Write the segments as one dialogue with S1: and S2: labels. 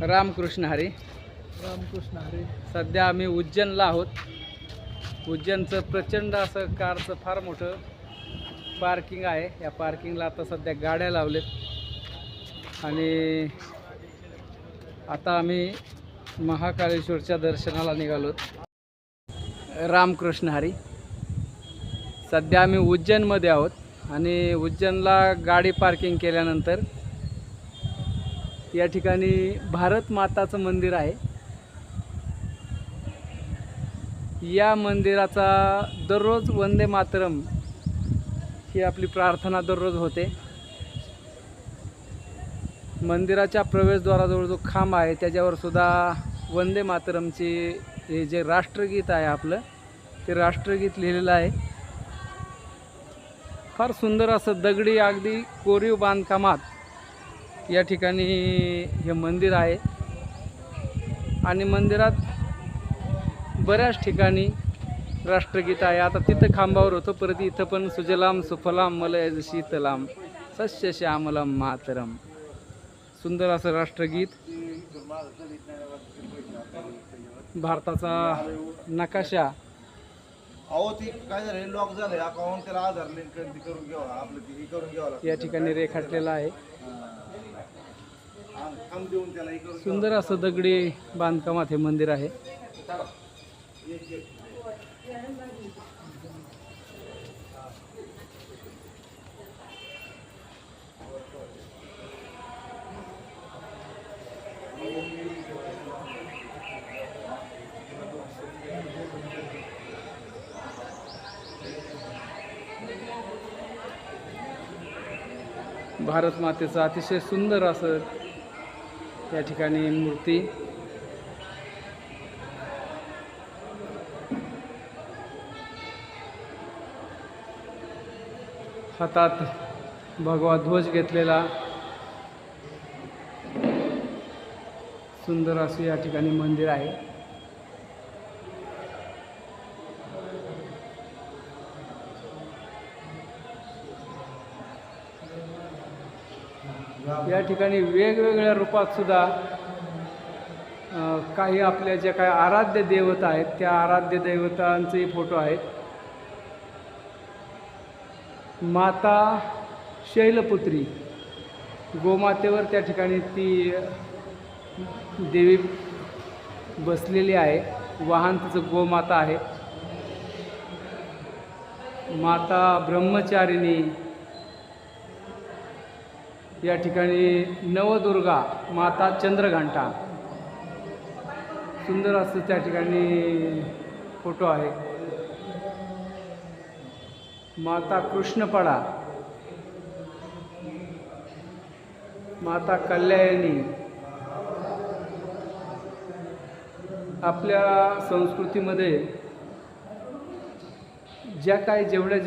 S1: रामकृष्ण हरी.
S2: रामकृष्ण हरी.
S1: सध्या आम्ही उज्जैनला आहोत. उज्जैनचं प्रचंड असं कारचं फार मोठं पार्किंग आहे. या पार्किंगला आता सध्या गाड्या लावलेत आणि आता आम्ही महाकालेश्वरच्या दर्शनाला निघालोत. रामकृष्ण हरी. सध्या आम्ही उज्जैनमध्ये आहोत आणि उज्जैनला गाडी पार्किंग केल्यानंतर या ठिकाणी भारत माताचं मंदिर आहे. या मंदिराचा दररोज वंदे मातरम ही आपली प्रार्थना दररोज होते. मंदिराच्या प्रवेशद्वाराजवळ जो खांब आहे त्याच्यावर सुद्धा वंदे मातरमची हे जे राष्ट्रगीत आहे आपलं ते राष्ट्रगीत लिहिलेलं आहे. फार सुंदर असं दगडी अगदी कोरीव बांधकामात या ठिकाणी हे मंदिर आहे आणि मंदिरात बऱ्याच ठिकाणी राष्ट्रगीत आहे. आता तिथं खांबावर होतं, परत इथं पण सुजलाम सुफलाम मलयज शीतलाम सस्य श्यामलम मातरम. सुंदर असं राष्ट्रगीत. भारताचा नकाशा.
S2: अहो ती काय झालं, लॉक झालंय अकाउंट, त्याला आधार लिंक करून घ्यावा, आपलं ती करून घ्यावा
S1: या ठिकाणी रेखाटलेला आहे. सुंदर असं दगडी बांधकामात हे मंदिर आहे. भारत मातेचं अतिशय सुंदर असं या ठिकाणी मूर्ती. हातात भगवा ध्वज घेतलेला सुंदर असं या ठिकाणी मंदिर आहे. या ठिकाणी वेगवेगळ्या रूपात सुद्धा काही आपल्या ज्या काही आराध्य देवता आहेत त्या आराध्य देवतांचे फोटो आहेत. माता शैलपुत्री गोमातेवर त्या ठिकाणी ती देवी बसलेली आहे. वाहन तिचं गोमाता आहे. माता ब्रह्मचारिणी या ठिकाणी नवदुर्गा माता चंद्रघंटा. सुंदर असं त्या ठिकाणी फोटो आहे. माता कृष्णपडा, माता कल्याणी. आपल्या संस्कृतीमध्ये ज्या काही जेवढ्या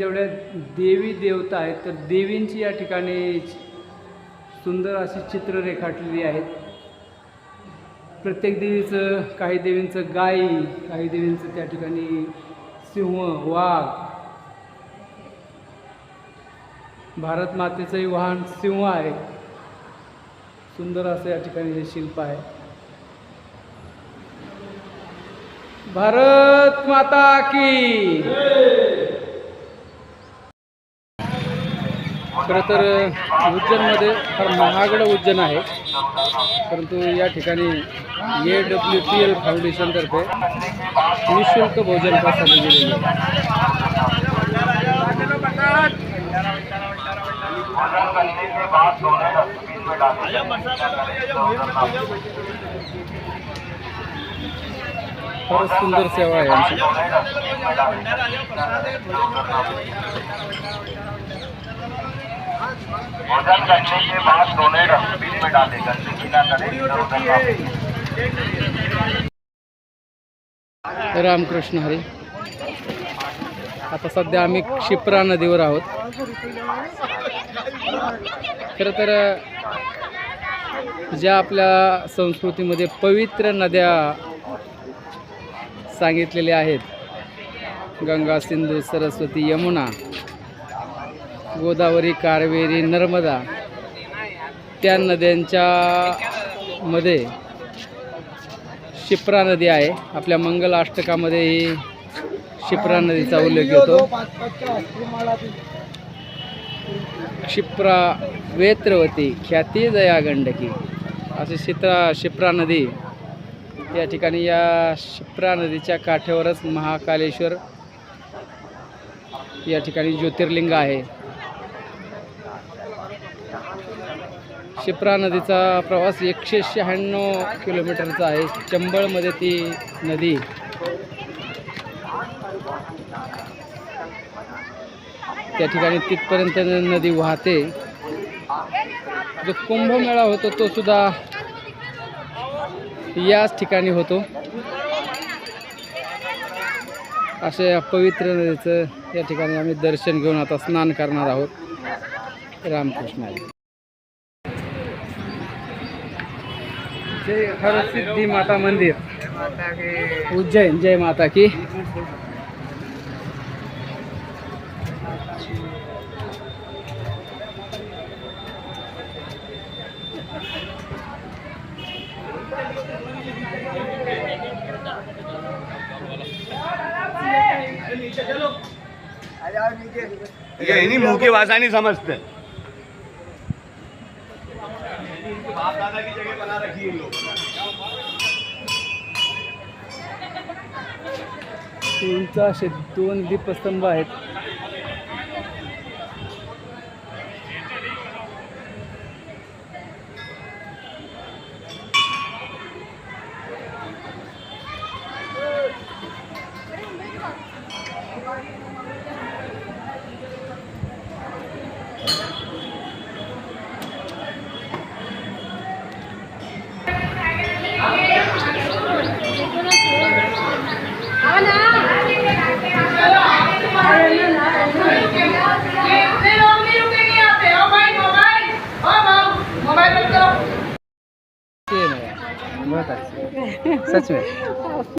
S1: देवी देवता आहेत तर देवींची या ठिकाणी सुंदर अशी चित्र रेखाटलेली आहेत. प्रत्येक देवीचं, काही देवींचं गाई, काही देवींचं त्या ठिकाणी सिंह, वाघ. भारत मातेचंही वाहन सिंह आहे. सुंदर असं या ठिकाणी हे शिल्प आहे. भारत माता की. खरं तर उज्जैनमध्ये फार महागडं उज्जैन आहे, परंतु या ठिकाणी AWTL फाउंडेशनतर्फे निःशुल्क भोजन प्रसाद दिलेले आहे. फारच सुंदर सेवा आहे आमची.
S3: भोजन करने के बाद दोनों डस्टबिन में डालें, गंदगी ना करें.
S1: रामकृष्ण हरी. आता सध्या आम्ही क्षिप्रा नदीवर आहोत. खरं तर ज्या आपल्या संस्कृतीमध्ये पवित्र नद्या सांगितलेल्या आहेत, गंगा, सिंधू, सरस्वती, यमुना, गोदावरी, कावेरी, नर्मदा, त्या नद्यांच्या मध्ये शिप्रा नदी आहे. आपल्या मंगल अष्टकामध्ये ही शिप्रा नदीचा उल्लेख होतो. क्षिप्रा वेत्रवती ख्याती जया गंडकी अशी शिप्रा नदी या ठिकाणी, या शिप्रा नदीच्या काठावरच महाकालेश्वर या ठिकाणी ज्योतिर्लिंग आहे. शिप्रा नदीचा प्रवास 196 किलोमीटरचा आहे. चंबळमध्ये ती नदी त्या ठिकाणी तिथपर्यंत नदी वाहते. जो कुंभमेळा होतो तो सुद्धा याच ठिकाणी होतो. अशा या पवित्र नदीचं या ठिकाणी आम्ही दर्शन घेऊन आता स्नान करणार आहोत. रामकृष्ण हरी. जय हरसिद्धी माता मंदिर उज्जैन. जय माता की.
S4: ये इन्हीं मुंह की भाषा नहीं समझते. बाप दादा की जगह बना रखी है इन लोगों ने.
S1: उंच असे 2 दीपस्तंभ आहेत. बहुत अच्छे, सच में